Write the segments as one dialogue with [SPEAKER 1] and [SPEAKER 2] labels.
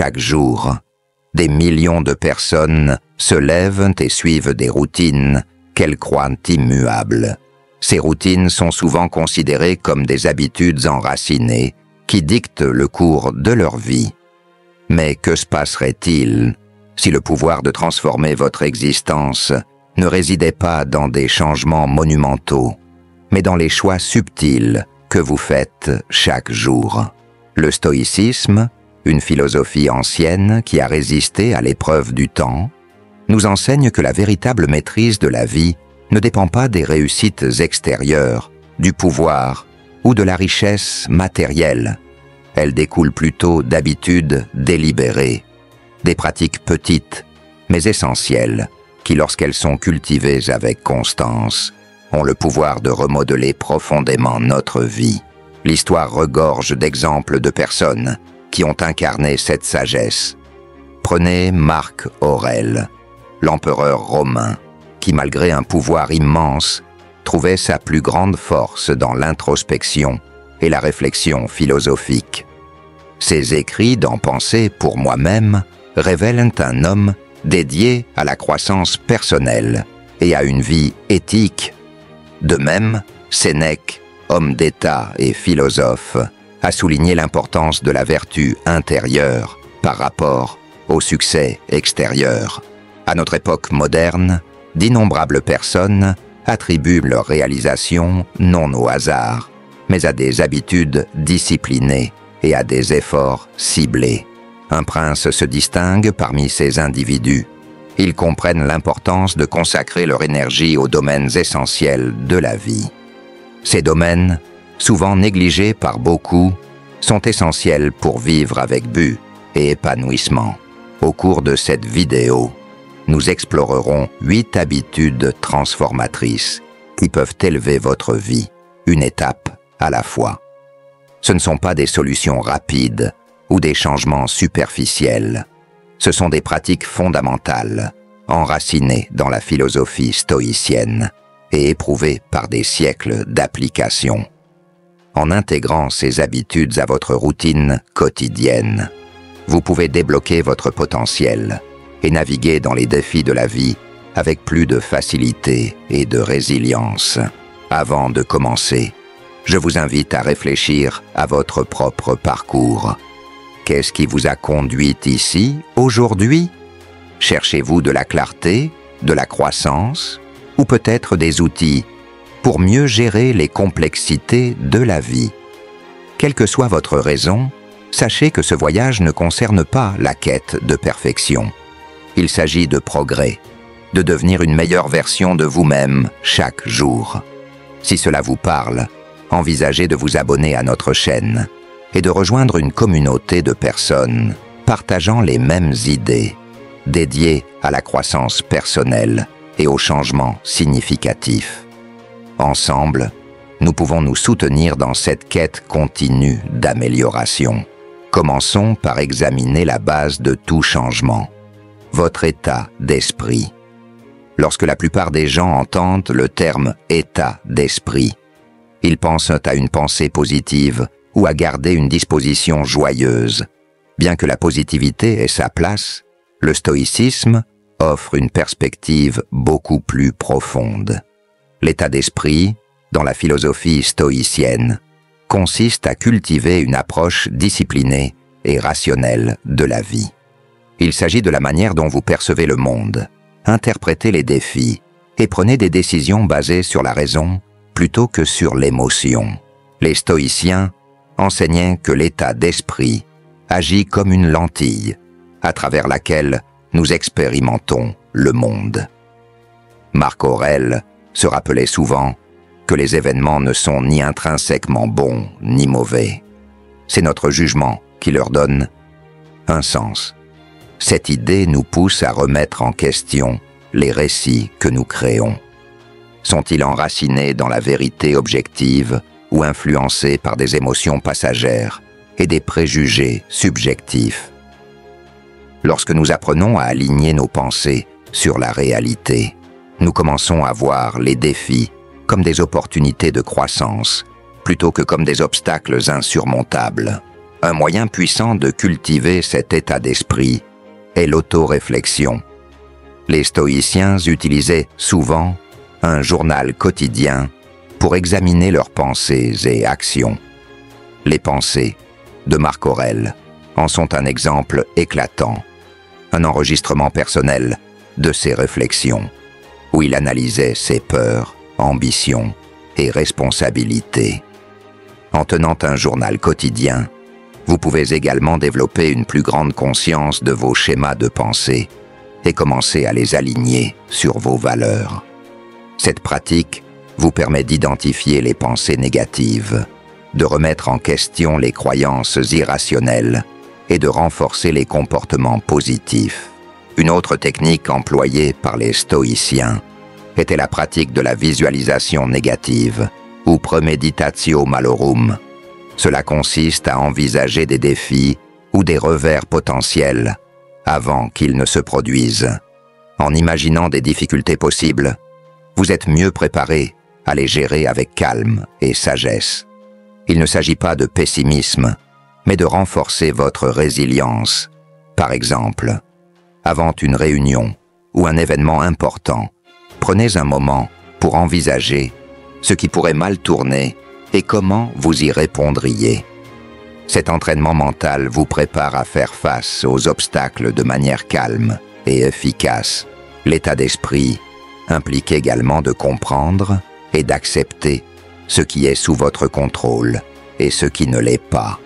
[SPEAKER 1] chaque jour. Des millions de personnes se lèvent et suivent des routines qu'elles croient immuables. Ces routines sont souvent considérées comme des habitudes enracinées qui dictent le cours de leur vie. Mais que se passerait-il si le pouvoir de transformer votre existence ne résidait pas dans des changements monumentaux, mais dans les choix subtils que vous faites chaque jour? Le stoïcisme, une philosophie ancienne qui a résisté à l'épreuve du temps, nous enseigne que la véritable maîtrise de la vie ne dépend pas des réussites extérieures, du pouvoir ou de la richesse matérielle. Elle découle plutôt d'habitudes délibérées, des pratiques petites mais essentielles qui, lorsqu'elles sont cultivées avec constance, ont le pouvoir de remodeler profondément notre vie. L'histoire regorge d'exemples de personnes qui ont incarné cette sagesse. Prenez Marc Aurèle, l'empereur romain, qui malgré un pouvoir immense, trouvait sa plus grande force dans l'introspection et la réflexion philosophique. Ses écrits dans Pensée pour moi-même révèlent un homme dédié à la croissance personnelle et à une vie éthique. De même, Sénèque, homme d'État et philosophe, a souligné l'importance de la vertu intérieure par rapport au succès extérieur. À notre époque moderne, d'innombrables personnes attribuent leur réalisation non au hasard, mais à des habitudes disciplinées et à des efforts ciblés. Un prince se distingue parmi ces individus. Ils comprennent l'importance de consacrer leur énergie aux domaines essentiels de la vie. Ces domaines, souvent négligés par beaucoup, sont essentiels pour vivre avec but et épanouissement. Au cours de cette vidéo, nous explorerons 8 habitudes transformatrices qui peuvent élever votre vie, une étape à la fois. Ce ne sont pas des solutions rapides ou des changements superficiels. Ce sont des pratiques fondamentales, enracinées dans la philosophie stoïcienne et éprouvées par des siècles d'application. En intégrant ces habitudes à votre routine quotidienne, vous pouvez débloquer votre potentiel et naviguer dans les défis de la vie avec plus de facilité et de résilience. Avant de commencer, je vous invite à réfléchir à votre propre parcours. Qu'est-ce qui vous a conduit ici, aujourd'hui? Cherchez-vous de la clarté, de la croissance, ou peut-être des outils pour mieux gérer les complexités de la vie? Quelle que soit votre raison, sachez que ce voyage ne concerne pas la quête de perfection. Il s'agit de progrès, de devenir une meilleure version de vous-même chaque jour. Si cela vous parle, envisagez de vous abonner à notre chaîne et de rejoindre une communauté de personnes partageant les mêmes idées, dédiées à la croissance personnelle et au changement significatif. Ensemble, nous pouvons nous soutenir dans cette quête continue d'amélioration. Commençons par examiner la base de tout changement, votre état d'esprit. Lorsque la plupart des gens entendent le terme « état d'esprit », ils pensent à une pensée positive ou à garder une disposition joyeuse. Bien que la positivité ait sa place, le stoïcisme offre une perspective beaucoup plus profonde. L'état d'esprit, dans la philosophie stoïcienne, consiste à cultiver une approche disciplinée et rationnelle de la vie. Il s'agit de la manière dont vous percevez le monde, interprétez les défis et prenez des décisions basées sur la raison plutôt que sur l'émotion. Les stoïciens enseignaient que l'état d'esprit agit comme une lentille à travers laquelle nous expérimentons le monde. Marc Aurèle se rappelait souvent que les événements ne sont ni intrinsèquement bons ni mauvais. C'est notre jugement qui leur donne un sens. Cette idée nous pousse à remettre en question les récits que nous créons. Sont-ils enracinés dans la vérité objective ou influencés par des émotions passagères et des préjugés subjectifs? Lorsque nous apprenons à aligner nos pensées sur la réalité, nous commençons à voir les défis comme des opportunités de croissance, plutôt que comme des obstacles insurmontables. Un moyen puissant de cultiver cet état d'esprit est l'autoréflexion. Les stoïciens utilisaient souvent un journal quotidien pour examiner leurs pensées et actions. Les pensées de Marc Aurèle en sont un exemple éclatant, un enregistrement personnel de ses réflexions, où il analysait ses peurs, ambitions et responsabilités. En tenant un journal quotidien, vous pouvez également développer une plus grande conscience de vos schémas de pensée et commencer à les aligner sur vos valeurs. Cette pratique vous permet d'identifier les pensées négatives, de remettre en question les croyances irrationnelles et de renforcer les comportements positifs. Une autre technique employée par les stoïciens était la pratique de la visualisation négative ou premeditatio malorum. Cela consiste à envisager des défis ou des revers potentiels avant qu'ils ne se produisent. En imaginant des difficultés possibles, vous êtes mieux préparé à les gérer avec calme et sagesse. Il ne s'agit pas de pessimisme, mais de renforcer votre résilience. Par exemple, avant une réunion ou un événement important, prenez un moment pour envisager ce qui pourrait mal tourner et comment vous y répondriez. Cet entraînement mental vous prépare à faire face aux obstacles de manière calme et efficace. L'état d'esprit implique également de comprendre et d'accepter ce qui est sous votre contrôle et ce qui ne l'est pas.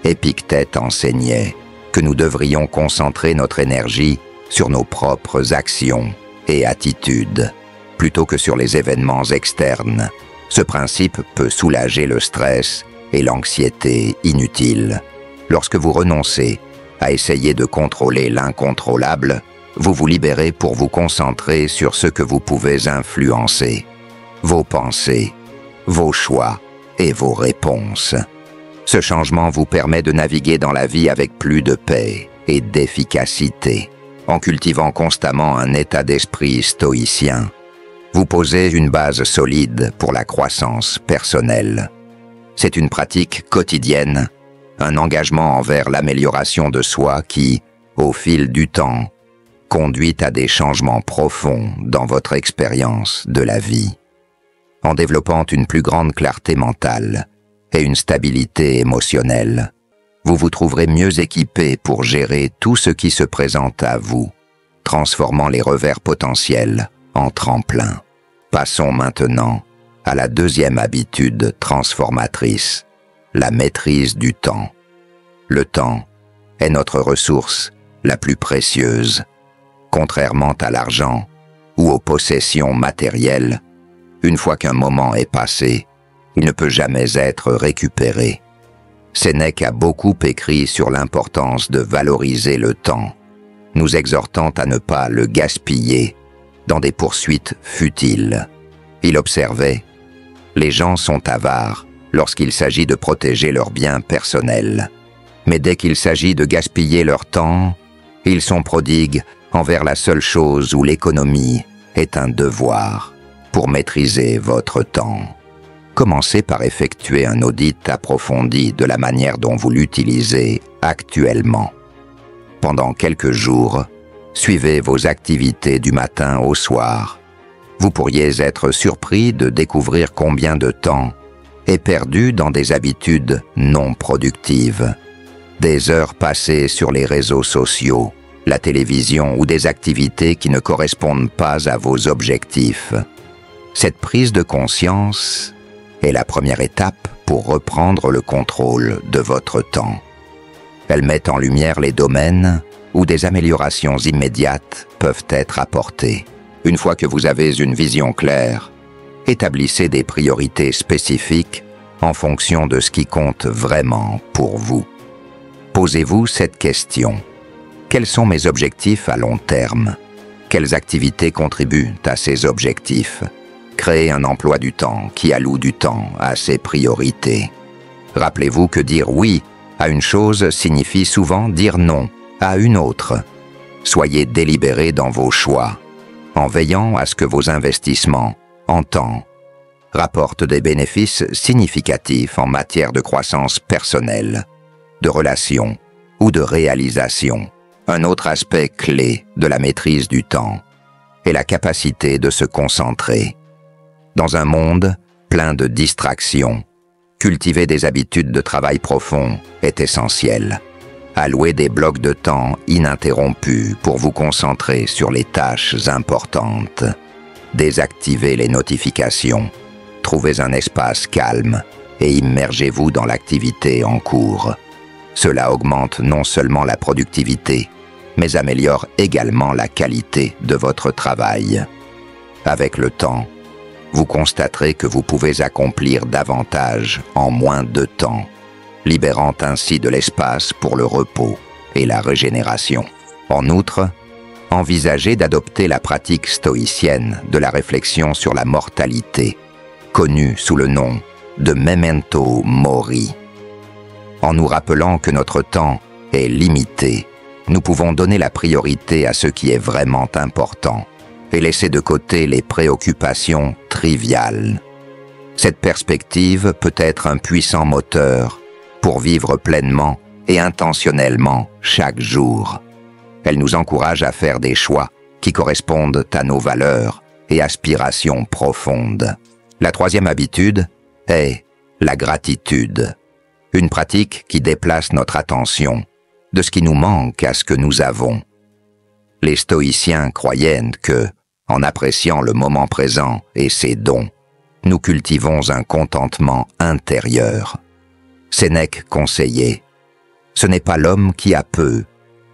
[SPEAKER 1] Épictète enseignait que nous devrions concentrer notre énergie sur nos propres actions et attitudes, plutôt que sur les événements externes. Ce principe peut soulager le stress et l'anxiété inutile. Lorsque vous renoncez à essayer de contrôler l'incontrôlable, vous vous libérez pour vous concentrer sur ce que vous pouvez influencer, vos pensées, vos choix et vos réponses. Ce changement vous permet de naviguer dans la vie avec plus de paix et d'efficacité. En cultivant constamment un état d'esprit stoïcien, vous posez une base solide pour la croissance personnelle. C'est une pratique quotidienne, un engagement envers l'amélioration de soi qui, au fil du temps, conduit à des changements profonds dans votre expérience de la vie. En développant une plus grande clarté mentale et une stabilité émotionnelle, vous vous trouverez mieux équipé pour gérer tout ce qui se présente à vous, transformant les revers potentiels en tremplin. Passons maintenant à la deuxième habitude transformatrice, la maîtrise du temps. Le temps est notre ressource la plus précieuse. Contrairement à l'argent ou aux possessions matérielles, une fois qu'un moment est passé, il ne peut jamais être récupéré. Sénèque a beaucoup écrit sur l'importance de valoriser le temps, nous exhortant à ne pas le gaspiller dans des poursuites futiles. Il observait « Les gens sont avares lorsqu'il s'agit de protéger leurs biens personnels, mais dès qu'il s'agit de gaspiller leur temps, ils sont prodigues envers la seule chose où l'économie est un devoir. Pour maîtriser votre temps, commencez par effectuer un audit approfondi de la manière dont vous l'utilisez actuellement. Pendant quelques jours, suivez vos activités du matin au soir. Vous pourriez être surpris de découvrir combien de temps est perdu dans des habitudes non productives. Des heures passées sur les réseaux sociaux, la télévision ou des activités qui ne correspondent pas à vos objectifs. Cette prise de conscience est la première étape pour reprendre le contrôle de votre temps. Elle met en lumière les domaines où des améliorations immédiates peuvent être apportées. Une fois que vous avez une vision claire, établissez des priorités spécifiques en fonction de ce qui compte vraiment pour vous. Posez-vous cette question. Quels sont mes objectifs à long terme? Quelles activités contribuent à ces objectifs? Créez un emploi du temps qui alloue du temps à ses priorités. Rappelez-vous que dire oui à une chose signifie souvent dire non à une autre. Soyez délibérés dans vos choix, en veillant à ce que vos investissements en temps rapportent des bénéfices significatifs en matière de croissance personnelle de relation ou de réalisation. Un autre aspect clé de la maîtrise du temps est la capacité de se concentrer. Dans un monde plein de distractions, cultiver des habitudes de travail profond est essentiel. Allouez des blocs de temps ininterrompus pour vous concentrer sur les tâches importantes. Désactivez les notifications. Trouvez un espace calme et immergez-vous dans l'activité en cours. Cela augmente non seulement la productivité, mais améliore également la qualité de votre travail. Avec le temps, vous constaterez que vous pouvez accomplir davantage en moins de temps, libérant ainsi de l'espace pour le repos et la régénération. En outre, envisagez d'adopter la pratique stoïcienne de la réflexion sur la mortalité, connue sous le nom de Memento Mori. En nous rappelant que notre temps est limité, nous pouvons donner la priorité à ce qui est vraiment important et laisser de côté les préoccupations triviales. Cette perspective peut être un puissant moteur pour vivre pleinement et intentionnellement chaque jour. Elle nous encourage à faire des choix qui correspondent à nos valeurs et aspirations profondes. La troisième habitude est la gratitude, une pratique qui déplace notre attention de ce qui nous manque à ce que nous avons. Les stoïciens croyaient que, en appréciant le moment présent et ses dons, nous cultivons un contentement intérieur. Sénèque conseillait « Ce n'est pas l'homme qui a peu,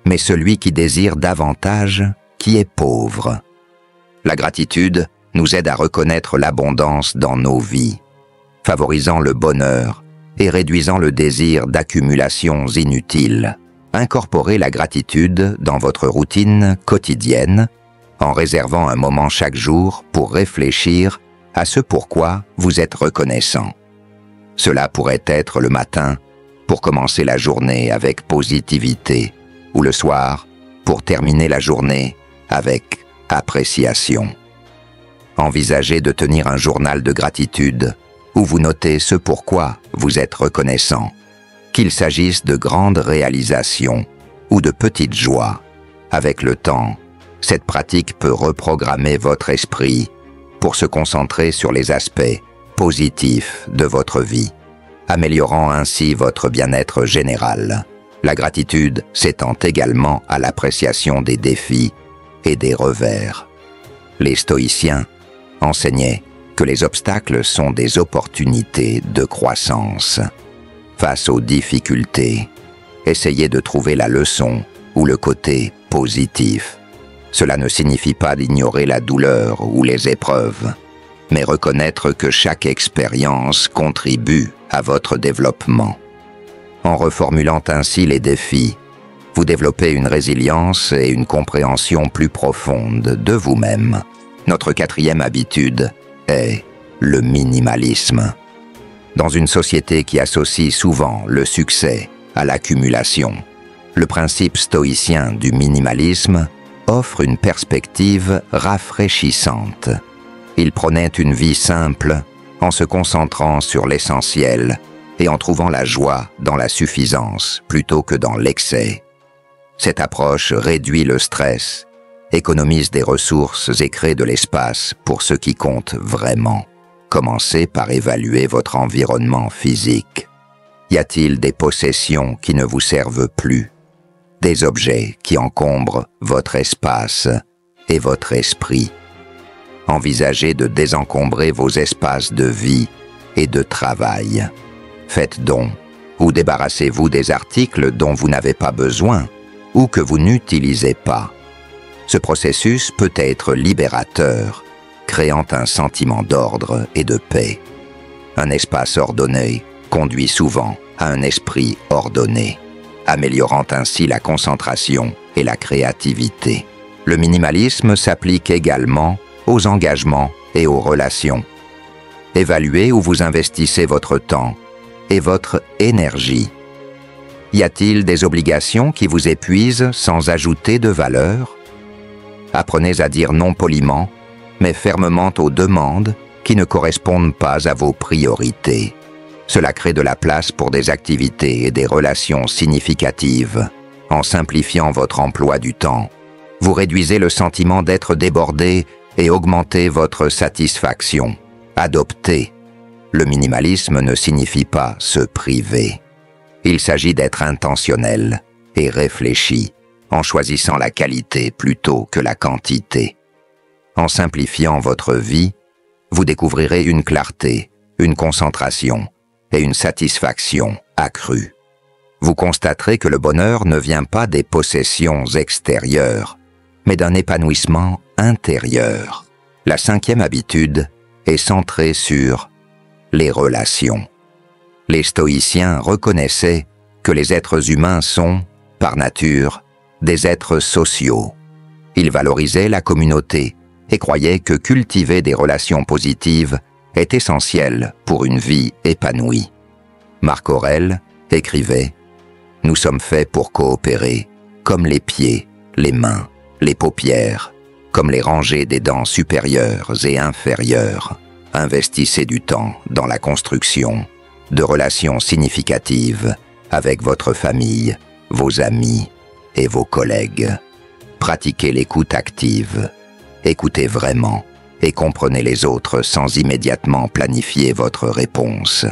[SPEAKER 1] mais celui qui désire davantage qui est pauvre. » La gratitude nous aide à reconnaître l'abondance dans nos vies, favorisant le bonheur et réduisant le désir d'accumulations inutiles. Incorporez la gratitude dans votre routine quotidienne en réservant un moment chaque jour pour réfléchir à ce pourquoi vous êtes reconnaissant. Cela pourrait être le matin pour commencer la journée avec positivité ou le soir pour terminer la journée avec appréciation. Envisagez de tenir un journal de gratitude où vous notez ce pourquoi vous êtes reconnaissant, qu'il s'agisse de grandes réalisations ou de petites joies. Avec le temps, cette pratique peut reprogrammer votre esprit pour se concentrer sur les aspects positifs de votre vie, améliorant ainsi votre bien-être général. La gratitude s'étend également à l'appréciation des défis et des revers. Les stoïciens enseignaient que les obstacles sont des opportunités de croissance. Face aux difficultés, essayez de trouver la leçon ou le côté positif. Cela ne signifie pas d'ignorer la douleur ou les épreuves, mais reconnaître que chaque expérience contribue à votre développement. En reformulant ainsi les défis, vous développez une résilience et une compréhension plus profonde de vous-même. Notre quatrième habitude est le minimalisme. Dans une société qui associe souvent le succès à l'accumulation, le principe stoïcien du minimalisme offre une perspective rafraîchissante. Il prônait une vie simple en se concentrant sur l'essentiel et en trouvant la joie dans la suffisance plutôt que dans l'excès. Cette approche réduit le stress, économise des ressources et crée de l'espace pour ce qui compte vraiment. Commencez par évaluer votre environnement physique. Y a-t-il des possessions qui ne vous servent plus? Des objets qui encombrent votre espace et votre esprit? Envisagez de désencombrer vos espaces de vie et de travail. Faites don ou débarrassez-vous des articles dont vous n'avez pas besoin ou que vous n'utilisez pas. Ce processus peut être libérateur, créant un sentiment d'ordre et de paix. Un espace ordonné conduit souvent à un esprit ordonné, améliorant ainsi la concentration et la créativité. Le minimalisme s'applique également aux engagements et aux relations. Évaluez où vous investissez votre temps et votre énergie. Y a-t-il des obligations qui vous épuisent sans ajouter de valeur? Apprenez à dire non poliment, mais fermement aux demandes qui ne correspondent pas à vos priorités. Cela crée de la place pour des activités et des relations significatives. En simplifiant votre emploi du temps, vous réduisez le sentiment d'être débordé et augmentez votre satisfaction. Adopter. Le minimalisme ne signifie pas se priver. Il s'agit d'être intentionnel et réfléchi, en choisissant la qualité plutôt que la quantité. En simplifiant votre vie, vous découvrirez une clarté, une concentration et une satisfaction accrue. Vous constaterez que le bonheur ne vient pas des possessions extérieures, mais d'un épanouissement intérieur. La 5e habitude est centrée sur les relations. Les stoïciens reconnaissaient que les êtres humains sont, par nature, des êtres sociaux. Ils valorisaient la communauté et croyaient que cultiver des relations positives est essentiel pour une vie épanouie. Marc Aurèle écrivait « Nous sommes faits pour coopérer, comme les pieds, les mains, les paupières, comme les rangées des dents supérieures et inférieures. Investissez du temps dans la construction de relations significatives avec votre famille, vos amis et vos collègues. Pratiquez l'écoute active. Écoutez vraiment et comprenez les autres sans immédiatement planifier votre réponse.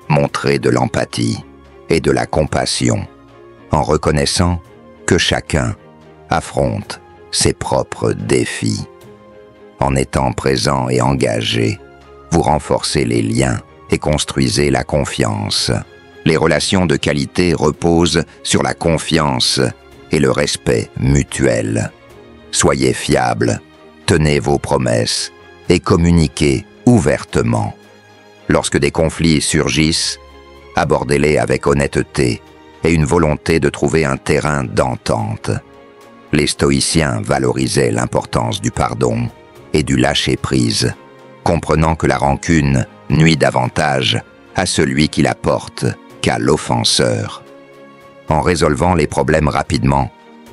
[SPEAKER 1] Montrez de l'empathie et de la compassion en reconnaissant que chacun affronte ses propres défis. En étant présent et engagé, vous renforcez les liens et construisez la confiance. Les relations de qualité reposent sur la confiance et le respect mutuel. Soyez fiables, tenez vos promesses et communiquez ouvertement. Lorsque des conflits surgissent, abordez-les avec honnêteté et une volonté de trouver un terrain d'entente. Les stoïciens valorisaient l'importance du pardon et du lâcher-prise, comprenant que la rancune nuit davantage à celui qui la porte qu'à l'offenseur. En résolvant les problèmes rapidement,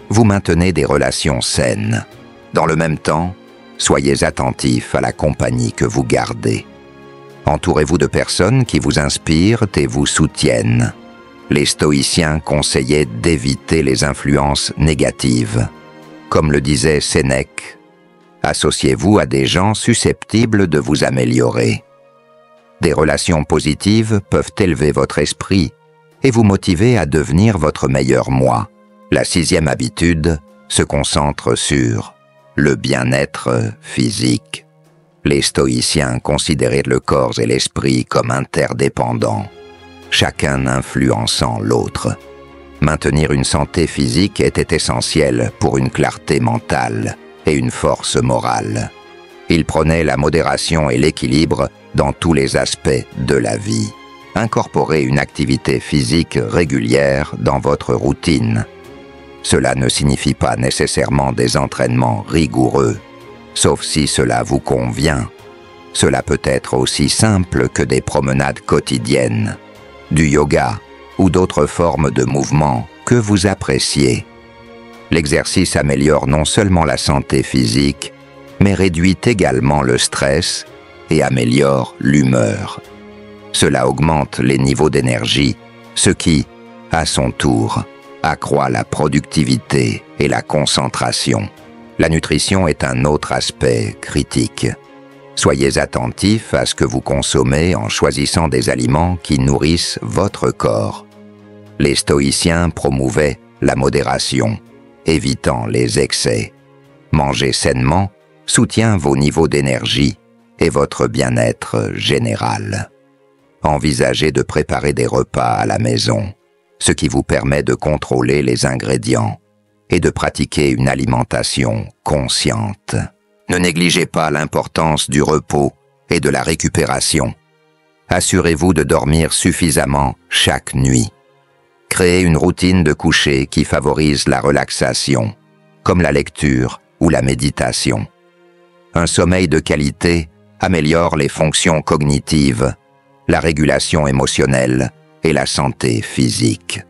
[SPEAKER 1] vous maintenez des relations saines. Dans le même temps, soyez attentifs à la compagnie que vous gardez. Entourez-vous de personnes qui vous inspirent et vous soutiennent. Les stoïciens conseillaient d'éviter les influences négatives. Comme le disait Sénèque, associez-vous à des gens susceptibles de vous améliorer. Des relations positives peuvent élever votre esprit et vous motiver à devenir votre meilleur moi. La 6e habitude se concentre sur le bien-être physique. Les stoïciens considéraient le corps et l'esprit comme interdépendants, chacun influençant l'autre. Maintenir une santé physique était essentiel pour une clarté mentale et une force morale. Il prônait la modération et l'équilibre dans tous les aspects de la vie. Incorporez une activité physique régulière dans votre routine. Cela ne signifie pas nécessairement des entraînements rigoureux, sauf si cela vous convient. Cela peut être aussi simple que des promenades quotidiennes, du yoga ou d'autres formes de mouvement que vous appréciez. L'exercice améliore non seulement la santé physique, mais réduit également le stress et améliore l'humeur. Cela augmente les niveaux d'énergie, ce qui, à son tour, accroît la productivité et la concentration. La nutrition est un autre aspect critique. Soyez attentifs à ce que vous consommez en choisissant des aliments qui nourrissent votre corps. Les stoïciens promouvaient la modération, évitant les excès. Manger sainement soutient vos niveaux d'énergie et votre bien-être général. Envisagez de préparer des repas à la maison, ce qui vous permet de contrôler les ingrédients et de pratiquer une alimentation consciente. Ne négligez pas l'importance du repos et de la récupération. Assurez-vous de dormir suffisamment chaque nuit. Créez une routine de coucher qui favorise la relaxation, comme la lecture ou la méditation. Un sommeil de qualité améliore les fonctions cognitives, la régulation émotionnelle et la santé physique.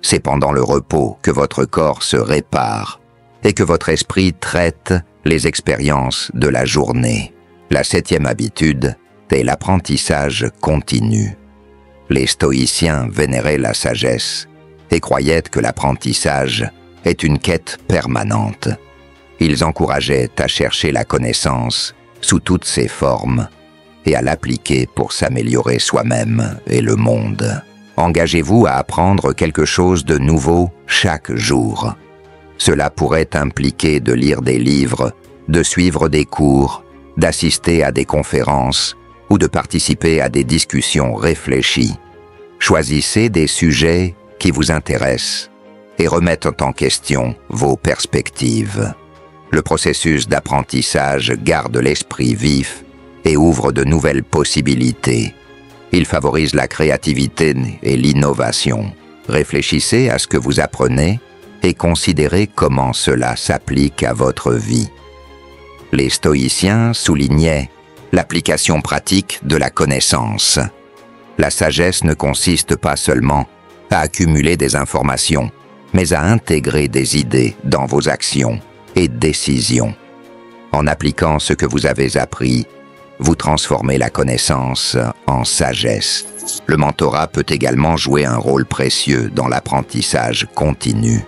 [SPEAKER 1] C'est pendant le repos que votre corps se répare et que votre esprit traite les expériences de la journée. La 7e habitude est l'apprentissage continu. Les stoïciens vénéraient la sagesse et croyaient que l'apprentissage est une quête permanente. Ils encourageaient à chercher la connaissance sous toutes ses formes et à l'appliquer pour s'améliorer soi-même et le monde. Engagez-vous à apprendre quelque chose de nouveau chaque jour. Cela pourrait impliquer de lire des livres, de suivre des cours, d'assister à des conférences ou de participer à des discussions réfléchies. Choisissez des sujets qui vous intéressent et remettent en question vos perspectives. Le processus d'apprentissage garde l'esprit vif et ouvre de nouvelles possibilités. Il favorise la créativité et l'innovation. Réfléchissez à ce que vous apprenez et considérez comment cela s'applique à votre vie. Les stoïciens soulignaient l'application pratique de la connaissance. La sagesse ne consiste pas seulement à accumuler des informations, mais à intégrer des idées dans vos actions et décisions. En appliquant ce que vous avez appris, vous transformez la connaissance en sagesse. Le mentorat peut également jouer un rôle précieux dans l'apprentissage continu.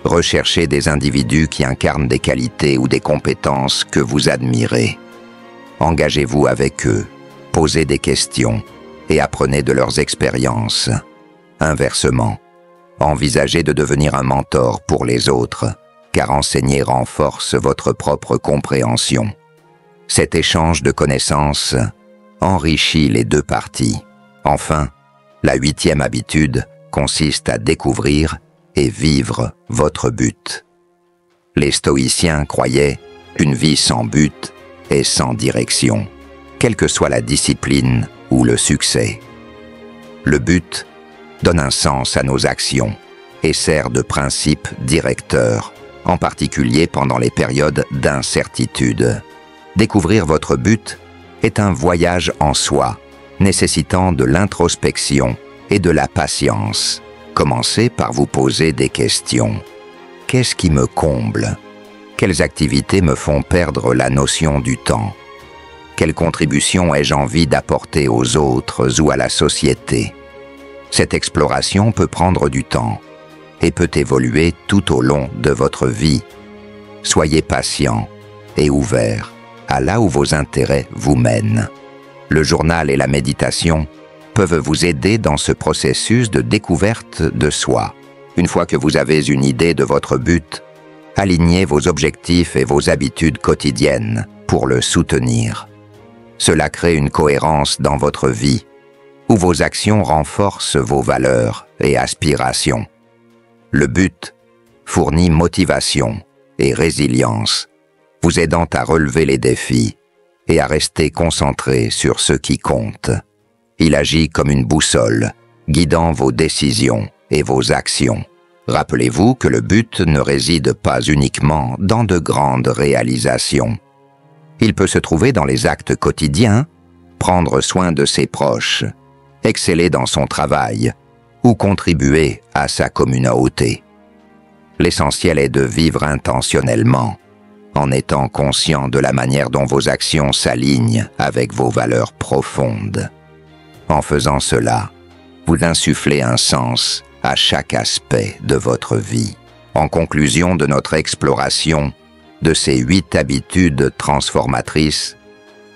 [SPEAKER 1] Recherchez des individus qui incarnent des qualités ou des compétences que vous admirez. Engagez-vous avec eux, posez des questions et apprenez de leurs expériences. Inversement, envisagez de devenir un mentor pour les autres, car enseigner renforce votre propre compréhension. Cet échange de connaissances enrichit les deux parties. Enfin, la 8e habitude consiste à découvrir et vivre votre but. Les stoïciens croyaient qu'une vie sans but est sans direction, quelle que soit la discipline ou le succès. Le but donne un sens à nos actions et sert de principe directeur, en particulier pendant les périodes d'incertitude. Découvrir votre but est un voyage en soi, nécessitant de l'introspection et de la patience. Commencez par vous poser des questions. Qu'est-ce qui me comble? Quelles activités me font perdre la notion du temps? Quelle contribution ai-je envie d'apporter aux autres ou à la société? Cette exploration peut prendre du temps et peut évoluer tout au long de votre vie. Soyez patient et ouvert à là où vos intérêts vous mènent. Le journal et la méditation peuvent vous aider dans ce processus de découverte de soi. Une fois que vous avez une idée de votre but, alignez vos objectifs et vos habitudes quotidiennes pour le soutenir. Cela crée une cohérence dans votre vie, où vos actions renforcent vos valeurs et aspirations. Le but fournit motivation et résilience, vous aidant à relever les défis et à rester concentré sur ce qui compte. Il agit comme une boussole, guidant vos décisions et vos actions. Rappelez-vous que le but ne réside pas uniquement dans de grandes réalisations. Il peut se trouver dans les actes quotidiens, prendre soin de ses proches, exceller dans son travail ou contribuer à sa communauté. L'essentiel est de vivre intentionnellement, en étant conscient de la manière dont vos actions s'alignent avec vos valeurs profondes. En faisant cela, vous insufflez un sens à chaque aspect de votre vie. En conclusion de notre exploration de ces 8 habitudes transformatrices,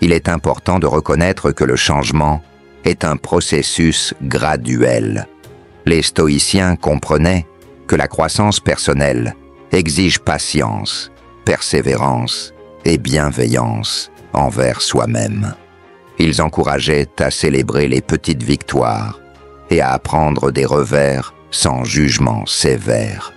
[SPEAKER 1] il est important de reconnaître que le changement est un processus graduel. Les stoïciens comprenaient que la croissance personnelle exige patience, persévérance et bienveillance envers soi-même. Ils encourageaient à célébrer les petites victoires et à apprendre des revers sans jugement sévère.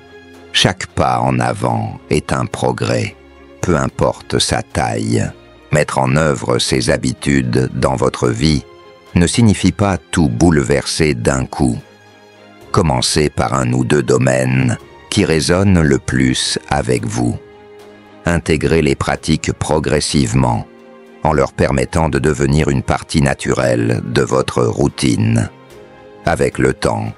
[SPEAKER 1] Chaque pas en avant est un progrès, peu importe sa taille. Mettre en œuvre ces habitudes dans votre vie ne signifie pas tout bouleverser d'un coup. Commencez par un ou 2 domaines qui résonnent le plus avec vous. Intégrez les pratiques progressivement, en leur permettant de devenir une partie naturelle de votre routine. Avec le temps,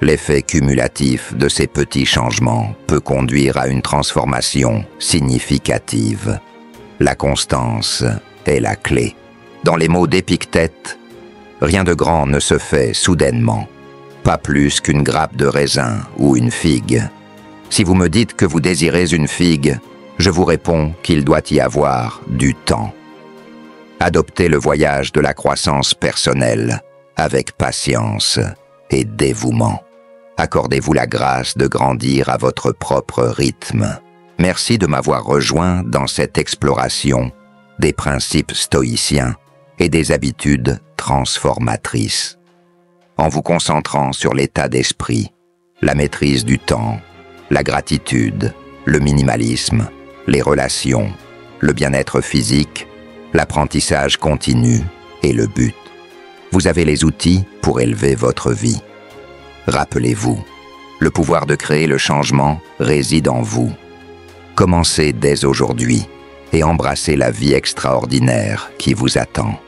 [SPEAKER 1] l'effet cumulatif de ces petits changements peut conduire à une transformation significative. La constance est la clé. Dans les mots d'Épictète, Rien de grand ne se fait soudainement, pas plus qu'une grappe de raisin ou une figue. Si vous me dites que vous désirez une figue, je vous réponds qu'il doit y avoir du temps. Adoptez le voyage de la croissance personnelle avec patience et dévouement. Accordez-vous la grâce de grandir à votre propre rythme. Merci de m'avoir rejoint dans cette exploration des principes stoïciens et des habitudes transformatrices. En vous concentrant sur l'état d'esprit, la maîtrise du temps, la gratitude, le minimalisme, les relations, le bien-être physique, l'apprentissage continu et le but. Vous avez les outils pour élever votre vie. Rappelez-vous, le pouvoir de créer le changement réside en vous. Commencez dès aujourd'hui et embrassez la vie extraordinaire qui vous attend.